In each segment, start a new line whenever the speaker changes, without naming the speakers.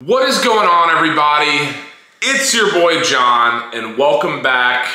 What is going on, everybody? It's your boy John, and welcome back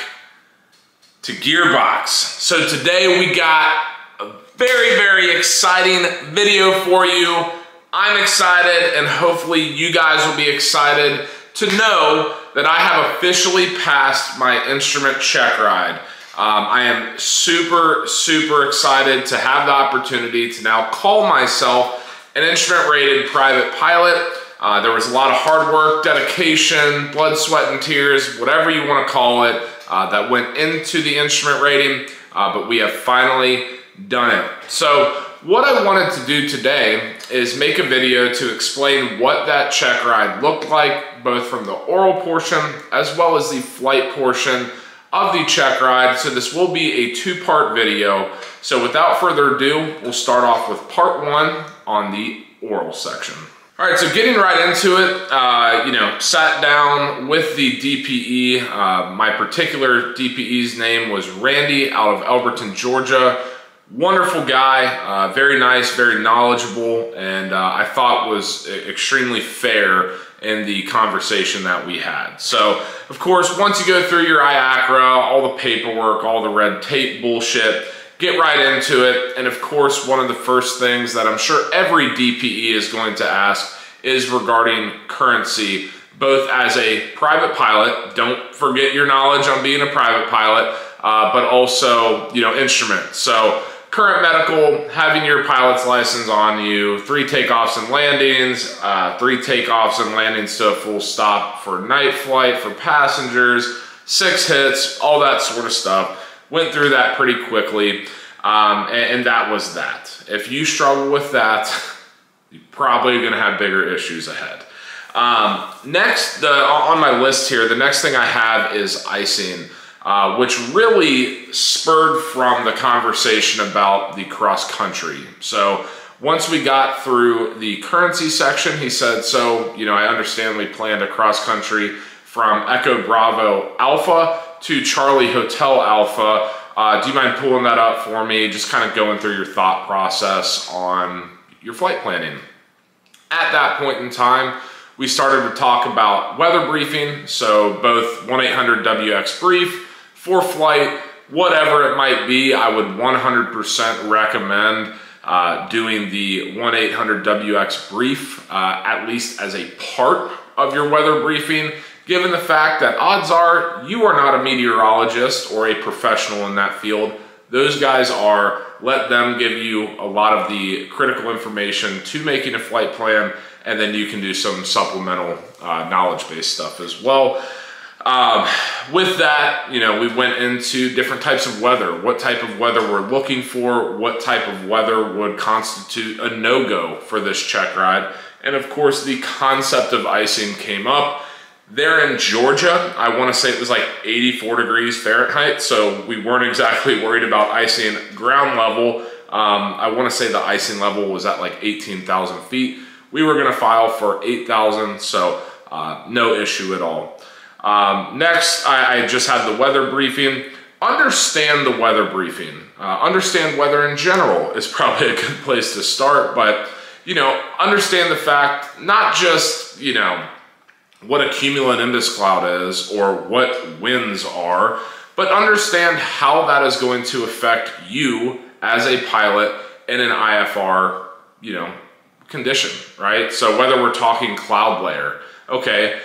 to Gearbox. So today we got a very exciting video for you. I'm excited, and hopefully you guys will be excited to know that I have officially passed my instrument check ride. I am super excited to have the opportunity to now call myself an instrument rated private pilot. There was a lot of hard work, dedication, blood, sweat, and tears, whatever you want to call it, that went into the instrument rating, but we have finally done it. So what I wanted to do today is make a video to explain what that check ride looked like, both from the oral portion as well as the flight portion of the check ride. So this will be a two-part video. So without further ado, we'll start off with part one on the oral section. All right, so getting right into it, sat down with the DPE. My particular DPE's name was Randy out of Elberton, Georgia. Wonderful guy, very nice, very knowledgeable, and I thought was extremely fair in the conversation that we had. So, of course, once you go through your IFR, all the paperwork, all the red tape bullshit, get right into it. And of course, one of the first things that I'm sure every DPE is going to ask is regarding currency, both as a private pilot, don't forget your knowledge on being a private pilot, but also, instruments. So current medical, having your pilot's license on you, 3 takeoffs and landings, 3 takeoffs and landings to a full stop for night flight for passengers, 6 hits, all that sort of stuff. Went through that pretty quickly, and that was that. If you struggle with that, you're probably gonna have bigger issues ahead. Next, on my list here, the next thing I have is icing, which really spurred from the conversation about the cross country. So once we got through the currency section, he said, so, I understand we planned a cross country from Echo Bravo Alpha to Charlie Hotel Alpha. Do you mind pulling that up for me? Just kind of going through your thought process on your flight planning. At that point in time, we started to talk about weather briefing. So both 1-800-WX brief, for flight, whatever it might be, I would 100% recommend doing the 1-800-WX brief, at least as a part of your weather briefing, given the fact that odds are you are not a meteorologist or a professional in that field. Those guys are. Let them give you a lot of the critical information to making a flight plan, and then you can do some supplemental knowledge-based stuff as well. With that, we went into different types of weather, what type of weather we're looking for, what type of weather would constitute a no-go for this check ride. And of course, the concept of icing came up. There in Georgia, I want to say it was like 84 degrees Fahrenheit, so we weren't exactly worried about icing ground level. I want to say the icing level was at like 18,000 feet. We were going to file for 8,000, so no issue at all. Next, I just had the weather briefing. Understand the weather briefing. Understand weather in general is probably a good place to start, but, understand the fact, not just, what a cumulonimbus cloud is or what winds are, but understand how that is going to affect you as a pilot in an IFR, condition, right? So whether we're talking cloud layer, okay,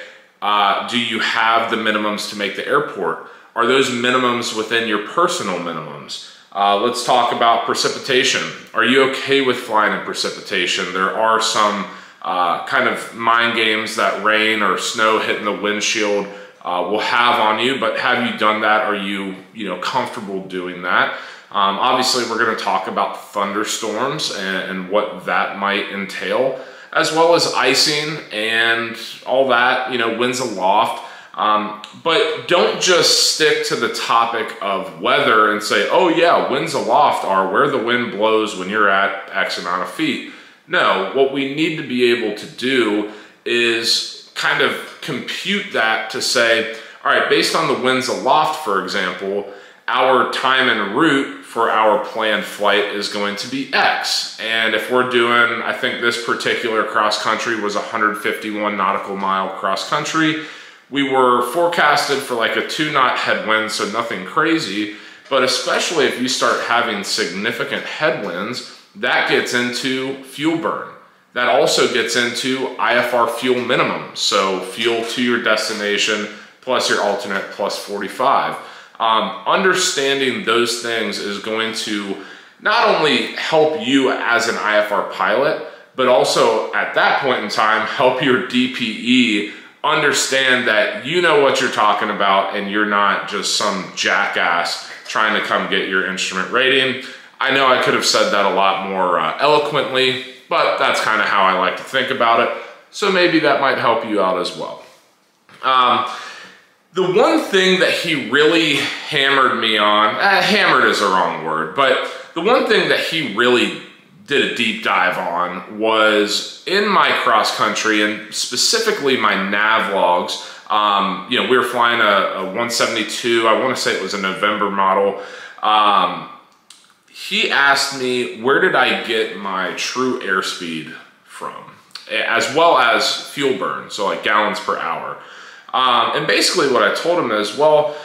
do you have the minimums to make the airport? Are those minimums within your personal minimums? Let's talk about precipitation. Are you okay with flying in precipitation? There are some kind of mind games that rain or snow hitting the windshield will have on you, but have you done that? Are you, comfortable doing that? Obviously, we're going to talk about thunderstorms and what that might entail, as well as icing and all that, winds aloft. But don't just stick to the topic of weather and say, oh yeah, winds aloft are where the wind blows when you're at X amount of feet. No, what we need to be able to do is kind of compute that to say, all right, based on the winds aloft, for example, our time en route for our planned flight is going to be X. And if we're doing, I think this particular cross country was 151 nautical mile cross country. We were forecasted for like a 2-knot headwind, so nothing crazy. But especially if you start having significant headwinds, that gets into fuel burn. That also gets into IFR fuel minimum. So fuel to your destination plus your alternate plus 45. Understanding those things is going to not only help you as an IFR pilot, but also at that point in time, help your DPE understand that you know what you're talking about and you're not just some jackass trying to come get your instrument rating. I know I could have said that a lot more eloquently, but that's kind of how I like to think about it. So maybe that might help you out as well. The one thing that he really hammered me on, hammered is the wrong word, but the one thing that he really did a deep dive on was in my cross country and specifically my nav logs. You know, we were flying a 172, I want to say it was a November model. He asked me, where did I get my true airspeed from? As well as fuel burn, so like gallons per hour. And basically what I told him is, well,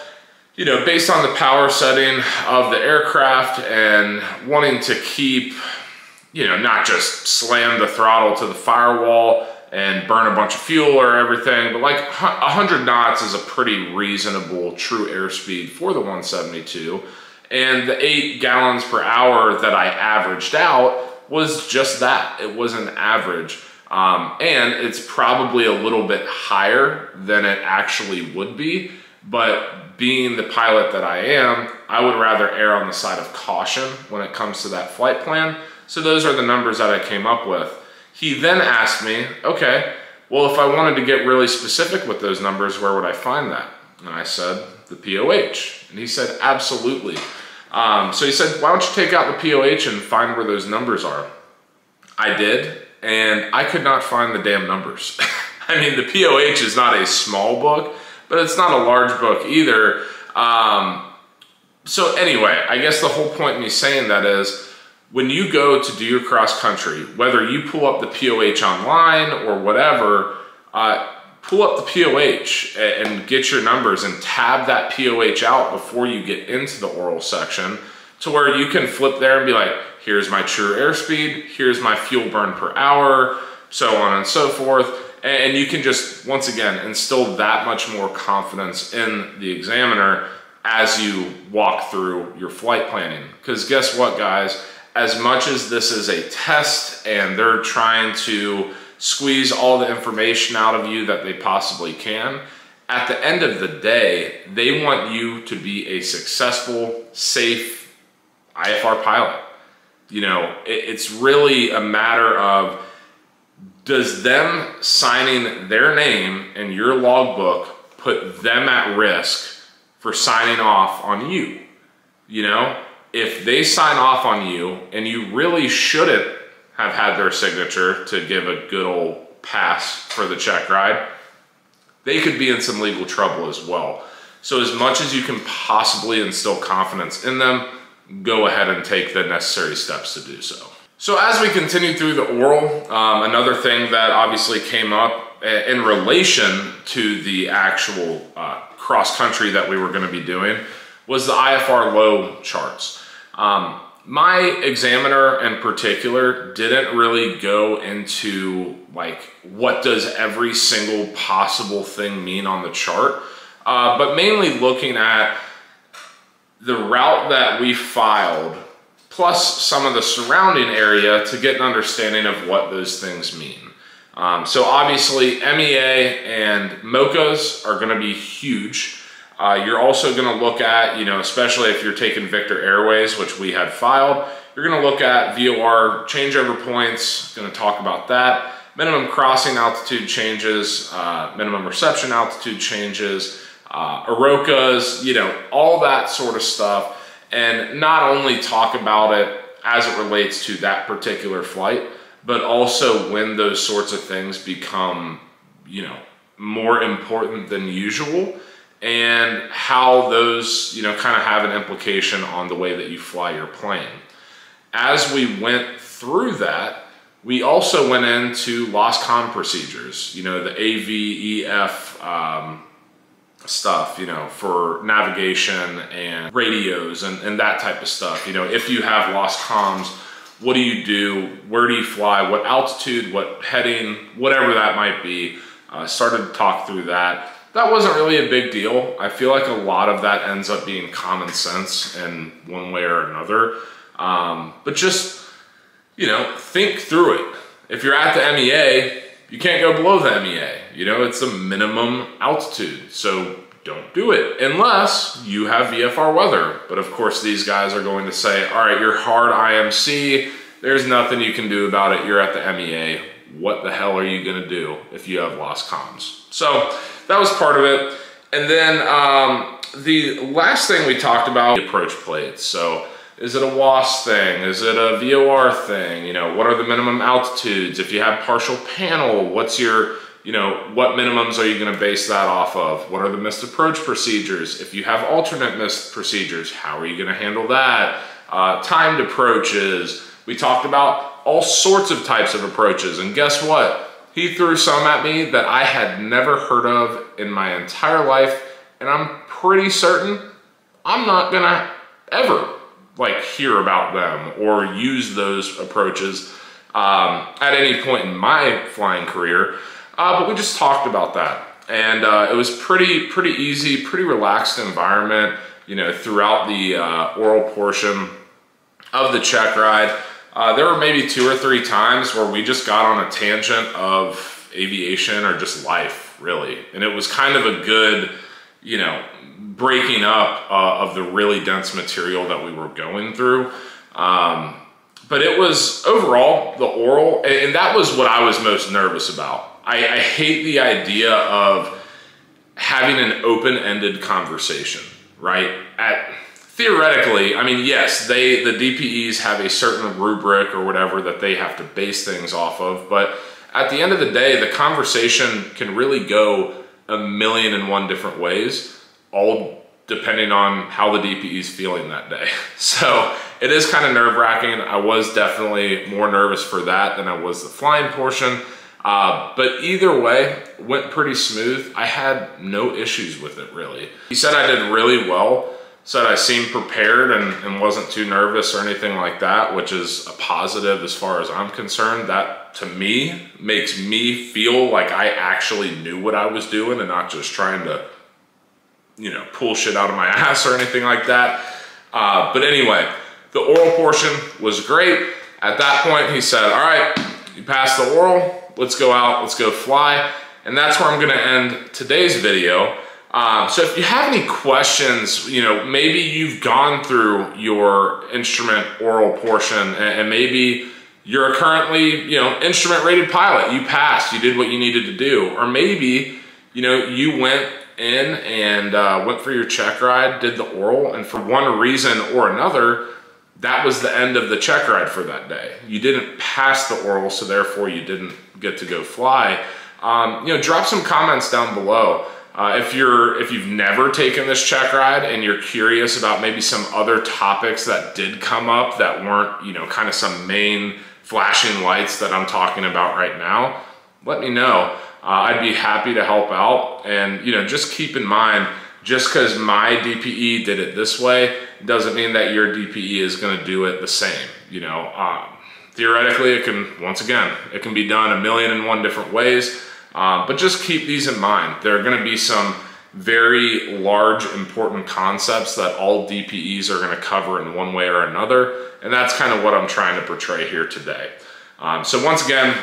you know, based on the power setting of the aircraft and wanting to keep, you know, not just slam the throttle to the firewall and burn a bunch of fuel or everything, but like 100 knots is a pretty reasonable true airspeed for the 172. And the 8 gallons per hour that I averaged out was just that. It was an average. And it's probably a little bit higher than it actually would be, but being the pilot that I am, I would rather err on the side of caution when it comes to that flight plan. So those are the numbers that I came up with. He then asked me, okay, well, if I wanted to get really specific with those numbers, where would I find that? And I said, the POH. And he said, absolutely. So he said, why don't you take out the POH and find where those numbers are? I did. And I could not find the damn numbers. I mean, the POH is not a small book, but it's not a large book either. So anyway, I guess the whole point of me saying that is, when you go to do your cross country, whether you pull up the POH online or whatever, pull up the POH and get your numbers and tab that POH out before you get into the oral section, to where you can flip there and be like, here's my true airspeed, here's my fuel burn per hour, so on and so forth. And you can just, once again, instill that much more confidence in the examiner as you walk through your flight planning. Because guess what, guys? As much as this is a test and they're trying to squeeze all the information out of you that they possibly can, at the end of the day, they want you to be a successful, safe IFR pilot. You know, it's really a matter of, does them signing their name in your logbook put them at risk for signing off on you? You know, if they sign off on you and you really shouldn't have had their signature to give a good old pass for the check ride, they could be in some legal trouble as well. So as much as you can possibly instill confidence in them, go ahead and take the necessary steps to do so. So as we continue through the oral, another thing that obviously came up in relation to the actual cross country that we were going to be doing was the IFR low charts. My examiner in particular didn't really go into like, what does every single possible thing mean on the chart, but mainly looking at the route that we filed, plus some of the surrounding area to get an understanding of what those things mean. So obviously MEA and MOCAs are gonna be huge. You're also gonna look at, you know, especially if you're taking Victor Airways, which we had filed, you're gonna look at VOR changeover points, gonna talk about that, minimum crossing altitude changes, minimum reception altitude changes, AROCAs, you know, all that sort of stuff, and not only talk about it as it relates to that particular flight, but also when those sorts of things become, you know, more important than usual, and how those, kind of have an implication on the way that you fly your plane. As we went through that, we also went into lost comm procedures, the AVEF stuff, for navigation and radios and that type of stuff. If you have lost comms, what do you do? Where do you fly? What altitude? What heading? Whatever that might be. Started to talk through that. That wasn't really a big deal. I feel like a lot of that ends up being common sense in one way or another. But just, think through it. If you're at the MEA, you can't go below the MEA. It's a minimum altitude. So don't do it unless you have VFR weather. But of course, these guys are going to say, all right, you're hard IMC. There's nothing you can do about it. You're at the MEA. What the hell are you going to do if you have lost comms? So that was part of it. And then the last thing we talked about, the approach plates. So is it a WAS thing? Is it a VOR thing? What are the minimum altitudes? If you have partial panel, what's your, what minimums are you going to base that off of? What are the missed approach procedures? If you have alternate missed procedures, how are you going to handle that? Timed approaches. We talked about all sorts of types of approaches. And guess what? He threw some at me that I had never heard of in my entire life. And I'm pretty certain I'm not going to ever hear about them or use those approaches at any point in my flying career. But we just talked about that. And it was pretty easy, pretty relaxed environment, throughout the oral portion of the check ride. There were maybe 2 or 3 times where we just got on a tangent of aviation or just life, really. And it was kind of a good, breaking up of the really dense material that we were going through. But it was overall the oral, and that was what I was most nervous about. I hate the idea of having an open-ended conversation, right? Theoretically, I mean, yes, the DPEs have a certain rubric or whatever that they have to base things off of, but at the end of the day, the conversation can really go a million and one different ways, all depending on how the DPE is feeling that day. So it is kind of nerve-wracking. I was definitely more nervous for that than I was the flying portion. But either way, went pretty smooth. I had no issues with it, really. He said I did really well. Said I seemed prepared and wasn't too nervous or anything like that, which is a positive as far as I'm concerned. That, to me, makes me feel like I actually knew what I was doing and not just trying to, pull shit out of my ass or anything like that. But anyway, the oral portion was great. At that point, he said, all right, you passed the oral, let's go out, let's go fly. And that's where I'm gonna end today's video. So if you have any questions, maybe you've gone through your instrument oral portion and maybe you're currently, instrument rated pilot. You passed, you did what you needed to do. Or maybe, you went in and went for your check ride, did the oral, and for one reason or another, that was the end of the check ride for that day. You didn't pass the oral, so therefore you didn't get to go fly. Drop some comments down below. If you've never taken this check ride and you're curious about maybe some other topics that did come up that weren't, kind of some main flashing lights that I'm talking about right now, let me know. I'd be happy to help out. And, just keep in mind, just because my DPE did it this way doesn't mean that your DPE is going to do it the same. Theoretically, it can be done a million and one different ways. But just keep these in mind. There are going to be some very large, important concepts that all DPEs are going to cover in one way or another. And that's kind of what I'm trying to portray here today. So once again,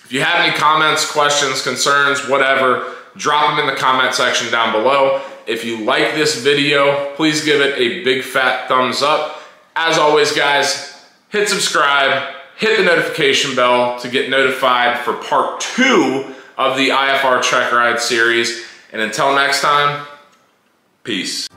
if you have any comments, questions, concerns, whatever, drop them in the comment section down below. If you like this video, please give it a big fat thumbs up. As always, guys, hit subscribe, hit the notification bell to get notified for part 2 of the IFR Checkride series. And until next time, peace.